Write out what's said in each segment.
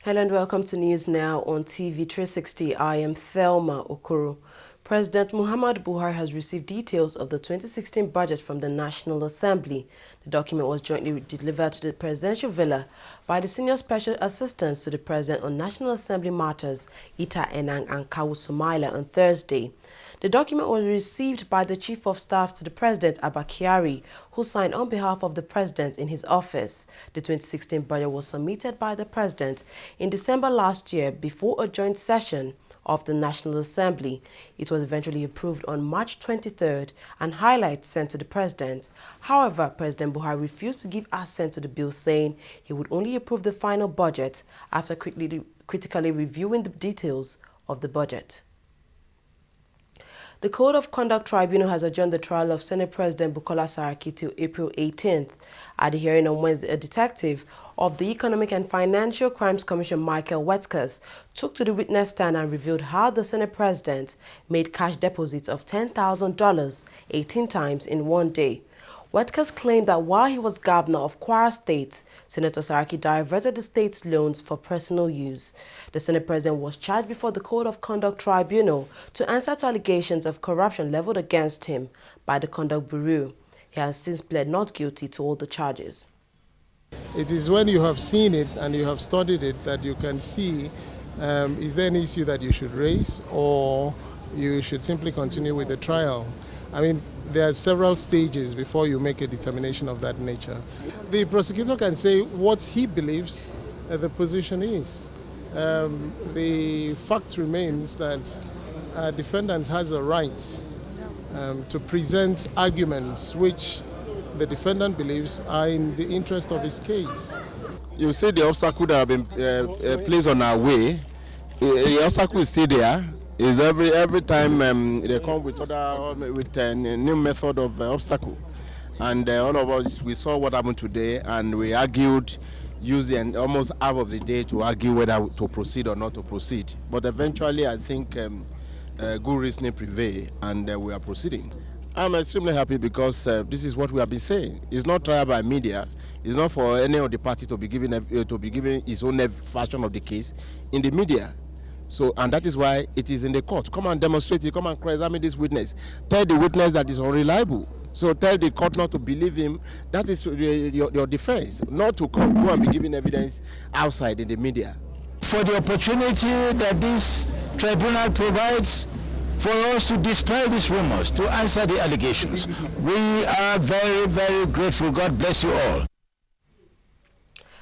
Hello and welcome to News Now on TV360. I am Thelma Okoro. President Muhammadu Buhari has received details of the 2016 budget from the National Assembly. The document was jointly delivered to the presidential villa by the Senior Special Assistants to the President on National Assembly Matters, Ita Enang and Kawu Sumaila, on Thursday. The document was received by the Chief of Staff to the President, Abba Kyari, who signed on behalf of the President in his office. The 2016 budget was submitted by the President in December last year before a joint session of the National Assembly. It was eventually approved on March 23rd and highlights sent to the President. However, President Buhari refused to give assent to the bill, saying he would only approve the final budget after critically reviewing the details of the budget. The Code of Conduct Tribunal has adjourned the trial of Senate President Bukola Saraki till April 18th. At the hearing on Wednesday, a detective of the Economic and Financial Crimes Commission, Michael Wetzkes, took to the witness stand and revealed how the Senate President made cash deposits of $10,000 18 times in one day. Wetzkes claimed that while he was governor of Kwara State, Senator Saraki diverted the state's loans for personal use. The Senate President was charged before the Code of Conduct Tribunal to answer to allegations of corruption leveled against him by the Conduct Bureau. He has since pled not guilty to all the charges. It is when you have seen it and you have studied it that you can see is there an issue that you should raise, or you should simply continue with the trial. I mean, there are several stages before you make a determination of that nature. The prosecutor can say what he believes the position is. The fact remains that a defendant has a right to present arguments which the defendant believes are in the interest of his case. You see the obstacle that have been placed on our way. The obstacle is still there. Is every time they come with a new method of obstacle, and all of us, we saw what happened today, and we argued, using almost half of the day to argue whether to proceed or not to proceed. But eventually, I think good reasoning prevailed, and we are proceeding. I'm extremely happy because this is what we have been saying. It's not trial by media. It's not for any of the parties to be given his own version of the case in the media. So, and that is why it is in the court. Come and demonstrate it. Come and cross-examine this witness. Tell the witness that is unreliable. So tell the court not to believe him. That is your defense, not to go and be giving evidence outside in the media. For the opportunity that this tribunal provides for us to dispel these rumors, to answer the allegations. We are very, very grateful. God bless you all.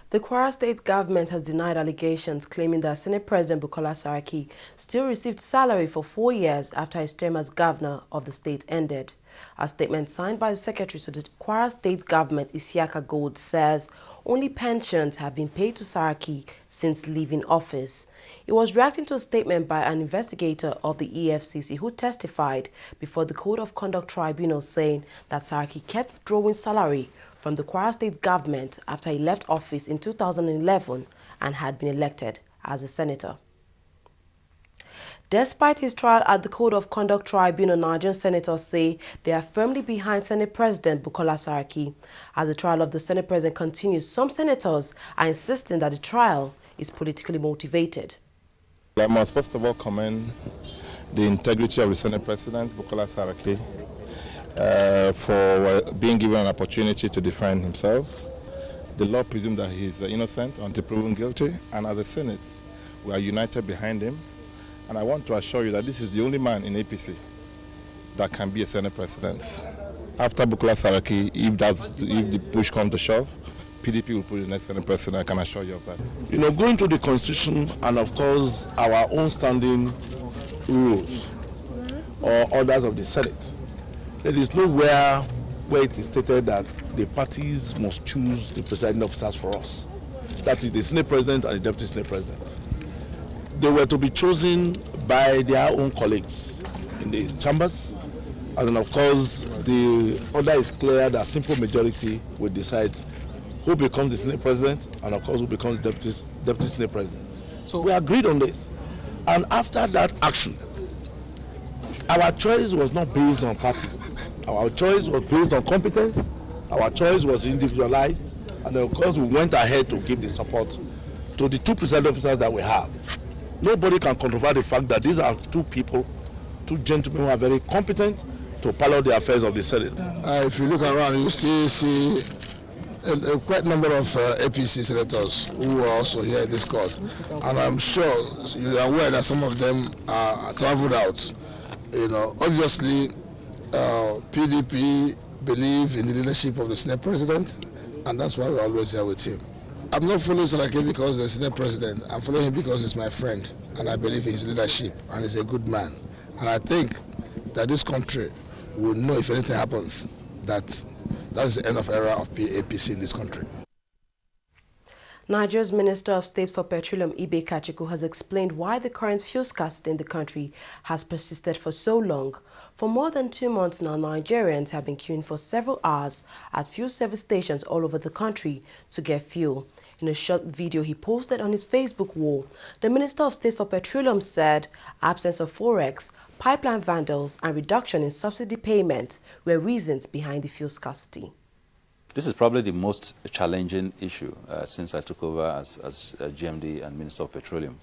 The Kwara State government has denied allegations claiming that Senate President Bukola Saraki still received salary for 4 years after his term as governor of the state ended. A statement signed by the secretary to the Kwara State government, Isiaka Gold, says only pensions have been paid to Saraki since leaving office. It was reacting to a statement by an investigator of the EFCC who testified before the Code of Conduct Tribunal, saying that Saraki kept drawing salary from the Kwara State government after he left office in 2011 and had been elected as a senator. Despite his trial at the Code of Conduct Tribunal, Nigerian senators say they are firmly behind Senate President Bukola Saraki. As the trial of the Senate President continues, some senators are insisting that the trial is politically motivated. I must first of all commend the integrity of the Senate President, Bukola Saraki, for being given an opportunity to defend himself. The law presumes that he is innocent until proven guilty, and as a Senate, we are united behind him. And I want to assure you that this is the only man in APC that can be a Senate President. After Bukola Saraki, if the push comes to shove, PDP will put the next Senate President. I can assure you of that. You know, going to the Constitution and, of course, our own standing rules or orders of the Senate, there is nowhere where it is stated that the parties must choose the presiding officers for us. That is the Senate President and the Deputy Senate President. They were to be chosen by their own colleagues in the chambers, and then, of course, the order is clear that simple majority will decide who becomes the Senate President and, of course, who becomes the Deputy Senate President. So we agreed on this. And after that action, our choice was not based on party. Our choice was based on competence. Our choice was individualized. And, of course, we went ahead to give the support to the two presiding officers that we have. Nobody can controvert the fact that these are two people, two gentlemen who are very competent to pilot the affairs of the Senate. If you look around, you still see a quite number of APC senators who are also here in this court. And I'm sure you are aware that some of them are traveled out. You know, obviously, PDP believe in the leadership of the Senate President, and that's why we're always here with him. I'm not following Saraki because he's the Senate President. I'm following him because he's my friend, and I believe in his leadership, and he's a good man. And I think that this country will know if anything happens that that's the end of era of APC in this country. Nigeria's Minister of State for Petroleum, Ibe Kachiku, has explained why the current fuel scarcity in the country has persisted for so long. For more than 2 months now, Nigerians have been queuing for several hours at fuel service stations all over the country to get fuel. In a short video he posted on his Facebook wall, the Minister of State for Petroleum said absence of forex, pipeline vandals, and reduction in subsidy payments were reasons behind the fuel scarcity. This is probably the most challenging issue since I took over as GMD and Minister of Petroleum.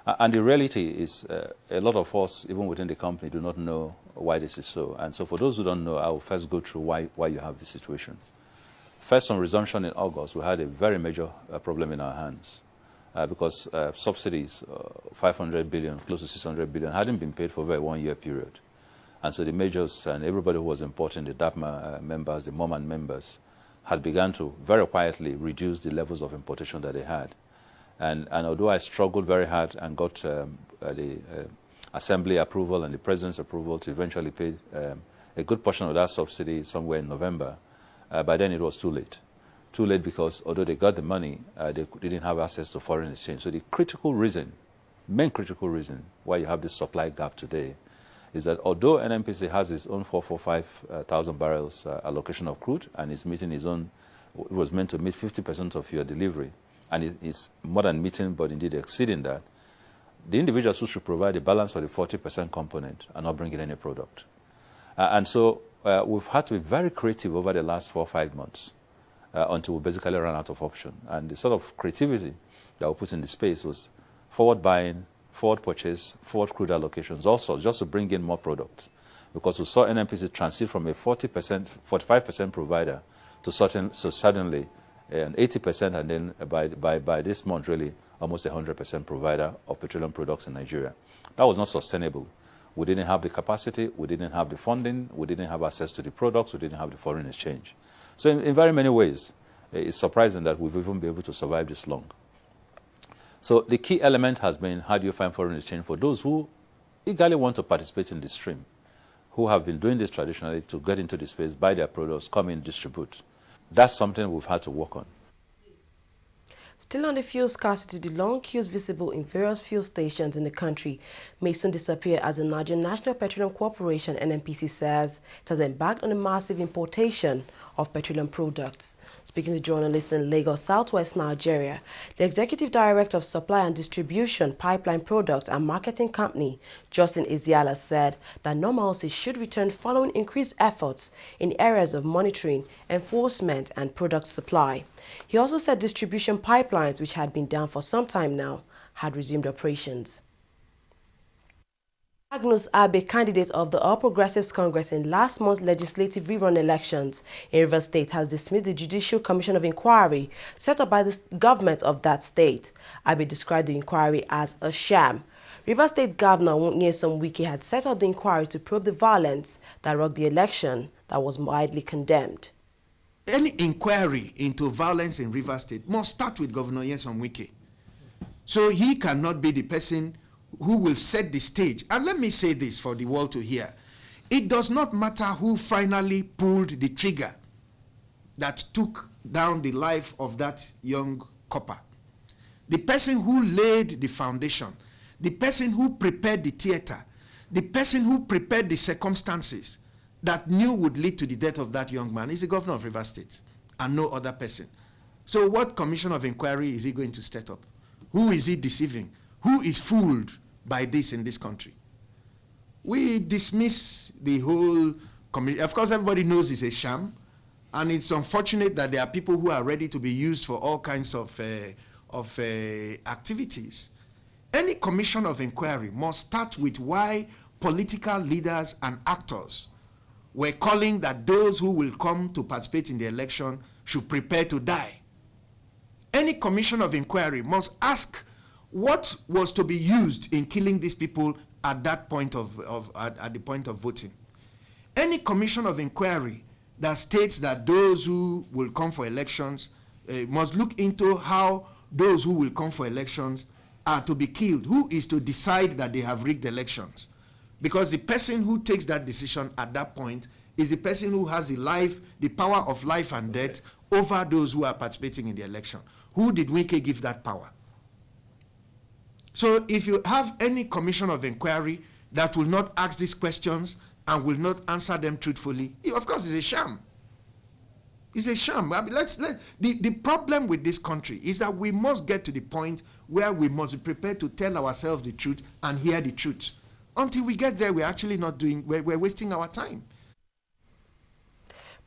And the reality is a lot of us, even within the company, do not know why this is so. And so for those who don't know, I will first go through why you have this situation. First, on resumption in August, we had a very major problem in our hands because subsidies, 500 billion, close to 600 billion, hadn't been paid for over a 1-year period. And so the majors and everybody who was importing, the DAPMA members, the MOMAN members, had begun to very quietly reduce the levels of importation that they had. And although I struggled very hard and got the Assembly approval and the President's approval to eventually pay a good portion of that subsidy somewhere in November, by then it was too late. Too late because although they got the money, they didn't have access to foreign exchange. So the critical reason, main critical reason why you have this supply gap today is that although NNPC has its own 445,000 barrels allocation of crude and is meeting its own, it was meant to meet 50% of your delivery, and it is more than meeting but indeed exceeding that, the individuals who should provide the balance of the 40% component are not bringing any product. And so we've had to be very creative over the last 4 or 5 months until we basically ran out of option. And the sort of creativity that we put in the space was forward buying, forward purchase, forward crude allocations, also just to bring in more products. Because we saw NNPC transit from a 40%, 45% provider to suddenly an 80%, and then by this month, really, almost 100% provider of petroleum products in Nigeria. That was not sustainable. We didn't have the capacity, we didn't have the funding, we didn't have access to the products, we didn't have the foreign exchange. So in very many ways, it's surprising that we've even been able to survive this long. So the key element has been, how do you find foreign exchange for those who eagerly want to participate in the stream, who have been doing this traditionally to get into the space, buy their products, come in, distribute. That's something we've had to work on. Still on the fuel scarcity, the long queues visible in various fuel stations in the country may soon disappear as the Nigerian National Petroleum Corporation, NNPC, says it has embarked on a massive importation of petroleum products. Speaking to journalists in Lagos, Southwest Nigeria, the Executive Director of Supply and Distribution, Pipeline Products and Marketing Company, Justin Eziala, said that normalcy should return following increased efforts in areas of monitoring, enforcement and product supply. He also said distribution pipelines, which had been down for some time now, had resumed operations. Magnus Abe, candidate of the All Progressives Congress in last month's legislative rerun elections in Rivers State, has dismissed the Judicial Commission of Inquiry set up by the government of that state. Abe described the inquiry as a sham. Rivers State Governor Nyesom Wike had set up the inquiry to probe the violence that rocked the election that was widely condemned. Any inquiry into violence in Rivers State must start with Governor Nyesom Wike. So he cannot be the person who will set the stage. And let me say this for the world to hear. It does not matter who finally pulled the trigger that took down the life of that young copper. The person who laid the foundation, the person who prepared the theater, the person who prepared the circumstances that knew would lead to the death of that young man is the governor of Rivers State and no other person. So what commission of inquiry is he going to set up? Who is he deceiving? Who is fooled by this in this country? We dismiss the whole commission. Of course, everybody knows it's a sham, and it's unfortunate that there are people who are ready to be used for all kinds of activities. Any commission of inquiry must start with why political leaders and actors were calling that those who will come to participate in the election should prepare to die. Any commission of inquiry must ask what was to be used in killing these people at that point at the point of voting. Any commission of inquiry that states that those who will come for elections must look into how those who will come for elections are to be killed. Who is to decide that they have rigged elections? Because the person who takes that decision at that point is the person who has the power of life and death over those who are participating in the election. Who did Wike give that power? So if you have any commission of inquiry that will not ask these questions and will not answer them truthfully, of course it's a sham. It's a sham. I mean, the problem with this country is that we must get to the point where we must be prepared to tell ourselves the truth and hear the truth. Until we get there, we're actually not doing, we're wasting our time.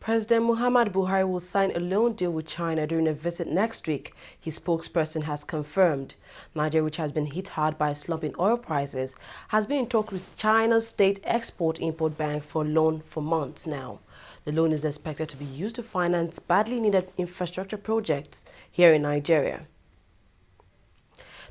President Muhammad Buhari will sign a loan deal with China during a visit next week, his spokesperson has confirmed. Nigeria, which has been hit hard by a slump in oil prices, has been in talks with China's State Export-Import Bank for a loan for months now. The loan is expected to be used to finance badly needed infrastructure projects here in Nigeria.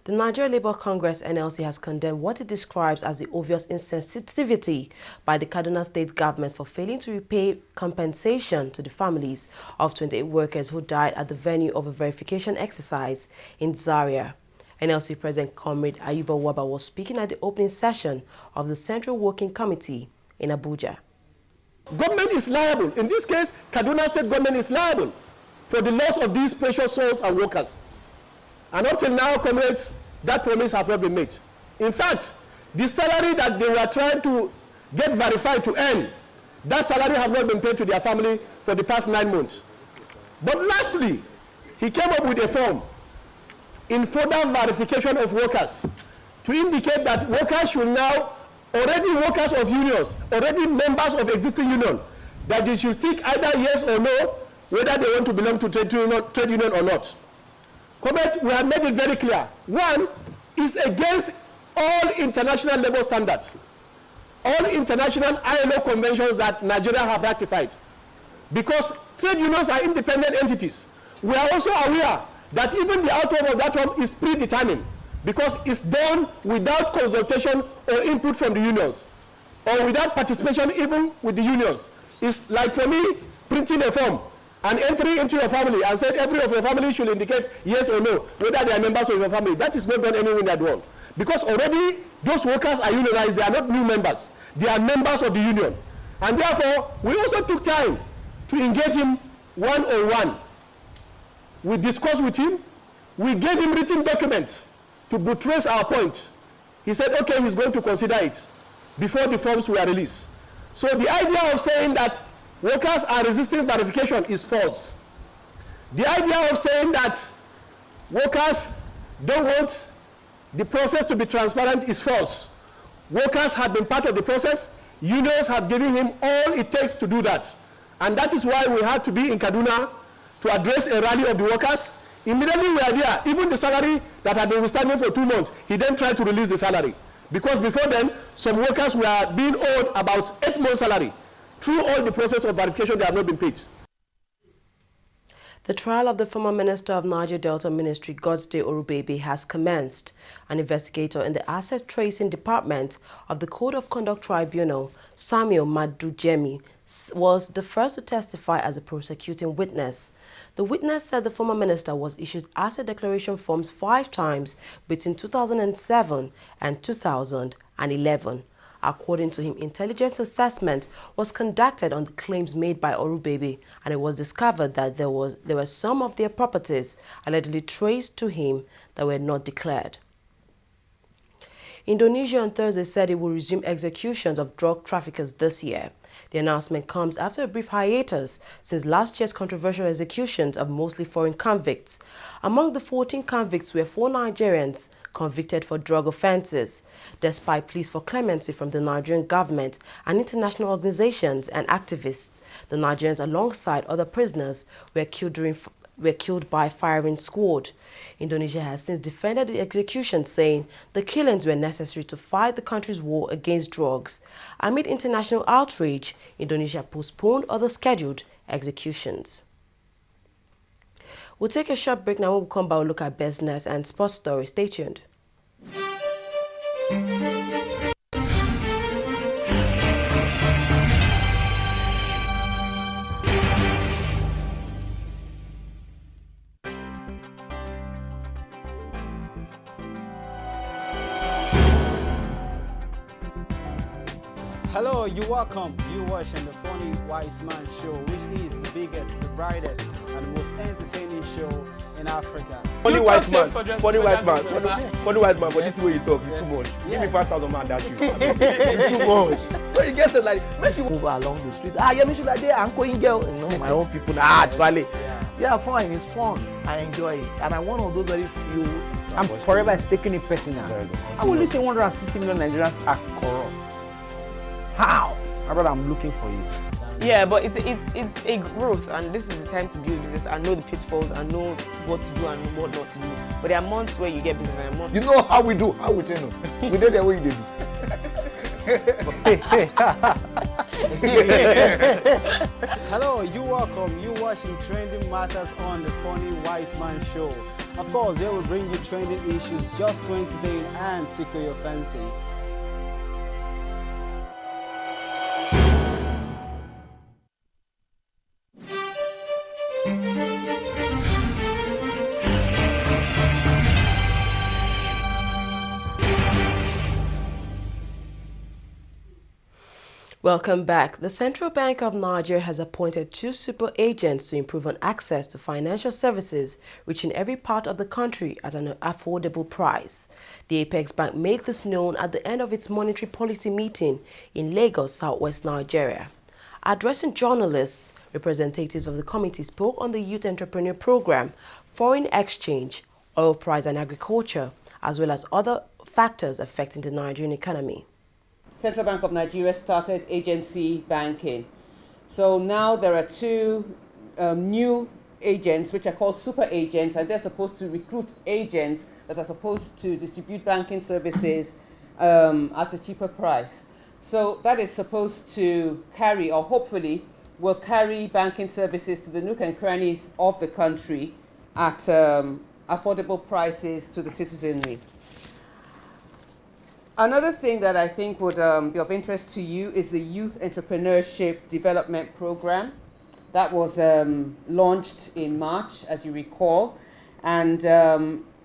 The Nigeria Labour Congress (NLC) has condemned what it describes as the obvious insensitivity by the Kaduna State government for failing to repay compensation to the families of 28 workers who died at the venue of a verification exercise in Zaria. NLC President Comrade Ayuba Waba was speaking at the opening session of the Central Working Committee in Abuja. Government is liable. In this case, Kaduna State government is liable for the loss of these precious souls and workers. And up till now, comrades, that promise has not been made. In fact, the salary that they were trying to get verified to earn, that salary has not been paid to their family for the past 9 months. But lastly, he came up with a form in further verification of workers to indicate that workers should now, already workers of unions, already members of existing union, that they should tick either yes or no, whether they want to belong to trade union or not. Comment, we have made it very clear. One is against all international labor standards, all international ILO conventions that Nigeria have ratified, because trade unions are independent entities. We are also aware that even the outcome of that one is predetermined, because it's done without consultation or input from the unions, or without participation even with the unions. It's like for me printing a form and entering into your family and said every of your family should indicate yes or no, whether they are members of your family. That is not done anywhere in that world. Because already those workers are unionized, they are not new members. They are members of the union. And therefore, we also took time to engage him one-on-one. We discussed with him. We gave him written documents to buttress our point. He said, okay, he's going to consider it before the forms were released. So the idea of saying that workers are resisting verification is false. The idea of saying that workers don't want the process to be transparent is false. Workers have been part of the process. Unions have given him all it takes to do that. And that is why we had to be in Kaduna to address a rally of the workers. Immediately we are there. Even the salary that had been standing for 2 months, he then tried to release the salary. Because before then, some workers were being owed about 8 months' salary. Through all the process of verification, they have not been paid. The trial of the former Minister of Niger Delta Ministry, Godsday Orubebe, has commenced. An investigator in the Asset Tracing Department of the Code of Conduct Tribunal, Samuel Madujemi, was the first to testify as a prosecuting witness. The witness said the former minister was issued asset declaration forms 5 times between 2007 and 2011. According to him, intelligence assessment was conducted on the claims made by Orubebe, and it was discovered that there were some of their properties allegedly traced to him that were not declared. Indonesia on Thursday said it will resume executions of drug traffickers this year. The announcement comes after a brief hiatus since last year's controversial executions of mostly foreign convicts. Among the 14 convicts were 4 Nigerians convicted for drug offenses. Despite pleas for clemency from the Nigerian government and international organizations and activists, the Nigerians, alongside other prisoners, were killed during were killed by firing squad. Indonesia has since defended the execution, saying the killings were necessary to fight the country's war against drugs. Amid international outrage, Indonesia postponed other scheduled executions. We'll take a short break now. When we come back, we'll look at business and sports stories. Stay tuned. Hello, you're welcome. You're watching the Funny White Man Show, which is the biggest, the brightest, and the most entertaining show in Africa. Funny white man, funny white man, funny white man, but this way you talk, it's too much. Give me 5,000 man, that's you. It's too much. So you get it like, make you move along the street. Ah, yeah, me should like there, I'm going girl. You know, my own people, actually. Yeah, fine, it's fun. I enjoy it. And I'm one of those very few. I'm forever taking it personal. I will listen 160 million Nigerians are corrupt. How? My brother, I'm looking for you. Yeah, but it's a growth, and this is the time to build business. I know the pitfalls, I know what to do and what not to do. But there are months where you get business and months. You know how we do, how we tell you. We do the way you do. Hello, you're welcome. You're watching Trending Matters on the Funny White Man Show. Of course, they will bring you trending issues just to entertain and tickle your fancy. Welcome back. The Central Bank of Nigeria has appointed 2 super agents to improve on access to financial services, reaching every part of the country at an affordable price. The Apex Bank made this known at the end of its monetary policy meeting in Lagos, southwest Nigeria. Addressing journalists, representatives of the committee spoke on the Youth Entrepreneur Program, foreign exchange, oil price and agriculture, as well as other factors affecting the Nigerian economy. Central Bank of Nigeria started agency banking. So now there are 2 new agents which are called super agents, and they're supposed to recruit agents that are supposed to distribute banking services at a cheaper price. So that is supposed to carry, or hopefully will carry, banking services to the nook and crannies of the country at affordable prices to the citizenry. Another thing that I think would be of interest to you is the Youth Entrepreneurship Development Program that was launched in March, as you recall, and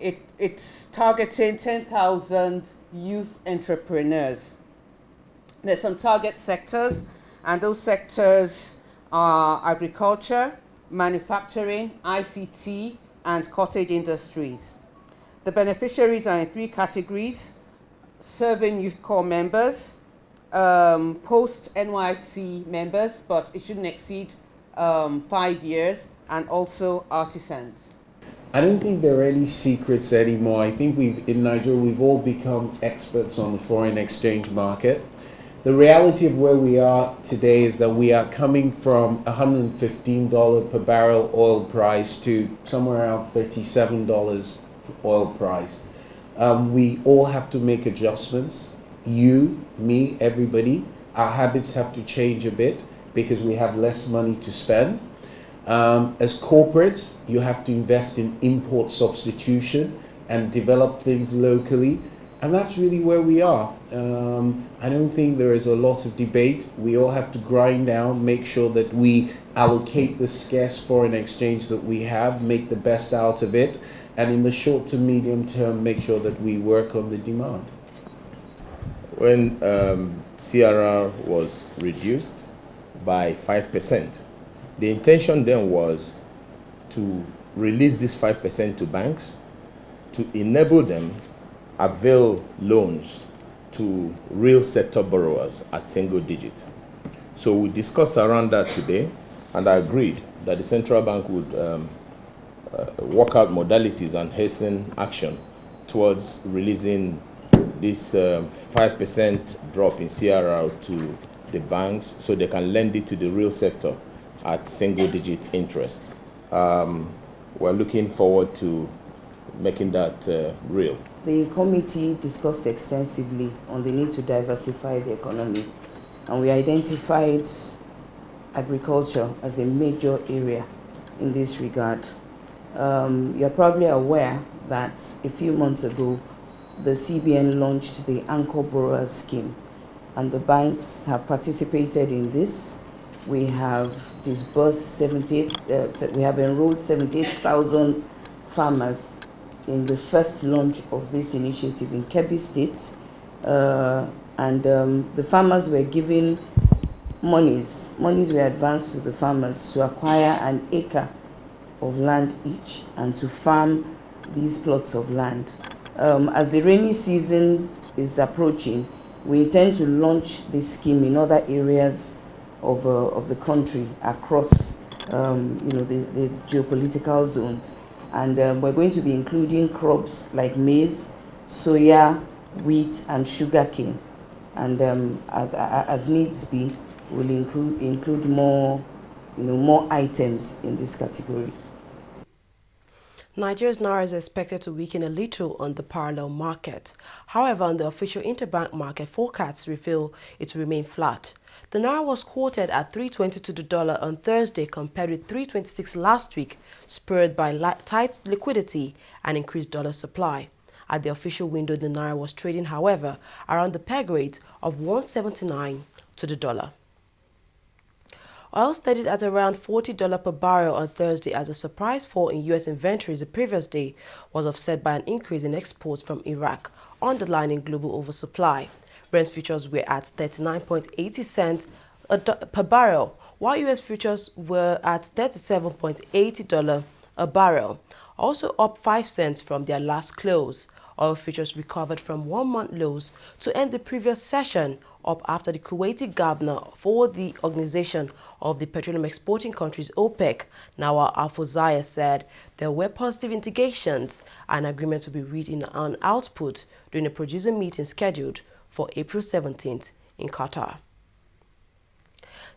it's targeting 10,000 youth entrepreneurs. There's some target sectors, and those sectors are agriculture, manufacturing, ICT, and cottage industries. The beneficiaries are in 3 categories: serving youth corps members, post-NYC members, but it shouldn't exceed 5 years, and also artisans. I don't think there are any secrets anymore. I think in Nigeria, we've all become experts on the foreign exchange market. The reality of where we are today is that we are coming from $115 per barrel oil price to somewhere around $37 oil price. We all have to make adjustments. You, me, everybody. Our habits have to change a bit because we have less money to spend. As corporates, you have to invest in import substitution and develop things locally. And that's really where we are. I don't think there is a lot of debate. We all have to grind down, make sure that we allocate the scarce foreign exchange that we have, make the best out of it, and in the short to medium term, make sure that we work on the demand. When CRR was reduced by 5%, the intention then was to release this 5% to banks to enable them avail loans to real sector borrowers at single digit. So we discussed around that today, and I agreed that the central bank would work out modalities and hasten action towards releasing this 5% drop in CRR to the banks so they can lend it to the real sector at single digit interest. we're looking forward to making that real. The committee discussed extensively on the need to diversify the economy, and we identified agriculture as a major area in this regard. You're probably aware that a few months ago, the CBN launched the Anchor Borrowers Scheme, and the banks have participated in this. We have disbursed we have enrolled 78,000 farmers in the first launch of this initiative in Kebbi State, and the farmers were given monies were advanced to the farmers to acquire an acre of land each and to farm these plots of land. As the rainy season is approaching, we intend to launch this scheme in other areas of the country across the geopolitical zones. And we're going to be including crops like maize, soya, wheat, and sugarcane. And as needs be, we'll include more items in this category. Nigeria's naira is expected to weaken a little on the parallel market. However, on the official interbank market, forecasts reveal it will remain flat. The naira was quoted at 3.20 to the dollar on Thursday compared with 3.26 last week, spurred by tight liquidity and increased dollar supply. At the official window, the naira was trading, however, around the peg rate of 1.79 to the dollar. Oil steadied at around $40 per barrel on Thursday as a surprise fall in U.S. inventories the previous day was offset by an increase in exports from Iraq, underlining global oversupply. Brent futures were at 39.80 cents per barrel, while U.S. futures were at $37.80 a barrel, also up 5 cents from their last close. Oil futures recovered from 1 month lows to end the previous session, up after the Kuwaiti governor for the Organization of the Petroleum Exporting Countries OPEC, Nawal Al-Fawzaya, said there were positive indications and agreements will be reached on output during a producer meeting scheduled for April 17th in Qatar.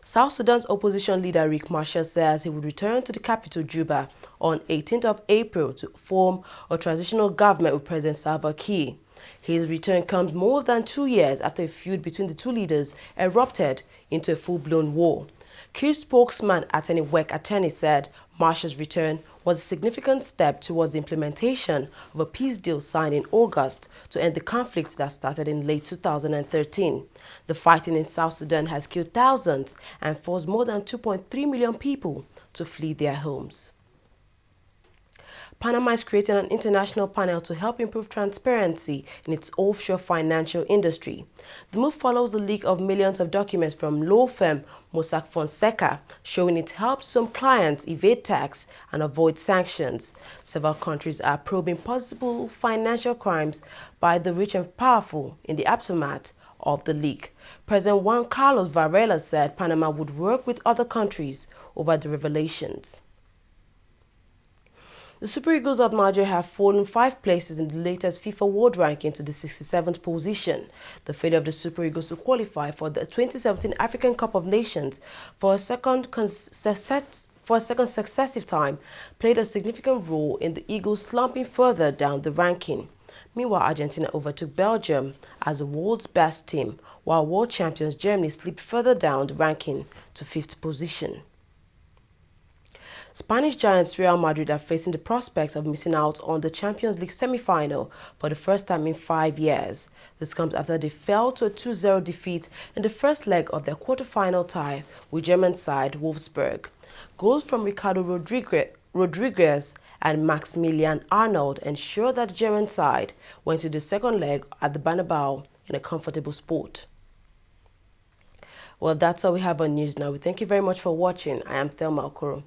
South Sudan's opposition leader Riek Machar says he would return to the capital Juba on 18th of April to form a transitional government with President Salva Kiir. His return comes more than 2 years after a feud between the two leaders erupted into a full-blown war. Kiir's spokesman Attorney Wek Attorney said Machar's return was a significant step towards the implementation of a peace deal signed in August to end the conflict that started in late 2013. The fighting in South Sudan has killed thousands and forced more than 2.3 million people to flee their homes. Panama is creating an international panel to help improve transparency in its offshore financial industry. The move follows the leak of millions of documents from law firm Mossack Fonseca, showing it helps some clients evade tax and avoid sanctions. Several countries are probing possible financial crimes by the rich and powerful in the aftermath of the leak. President Juan Carlos Varela said Panama would work with other countries over the revelations. The Super Eagles of Nigeria have fallen 5 places in the latest FIFA World Ranking to the 67th position. The failure of the Super Eagles to qualify for the 2017 African Cup of Nations for a second successive time played a significant role in the Eagles slumping further down the ranking. Meanwhile, Argentina overtook Belgium as the world's best team, while world champions Germany slipped further down the ranking to 5th position. Spanish giants Real Madrid are facing the prospect of missing out on the Champions League semi-final for the first time in 5 years. This comes after they fell to a 2-0 defeat in the first leg of their quarter-final tie with German side Wolfsburg. Goals from Ricardo Rodriguez and Maximilian Arnold ensured that the German side went to the second leg at the Bernabeu in a comfortable spot. Well, that's all we have on news now. We thank you very much for watching. I am Thelma Okoro.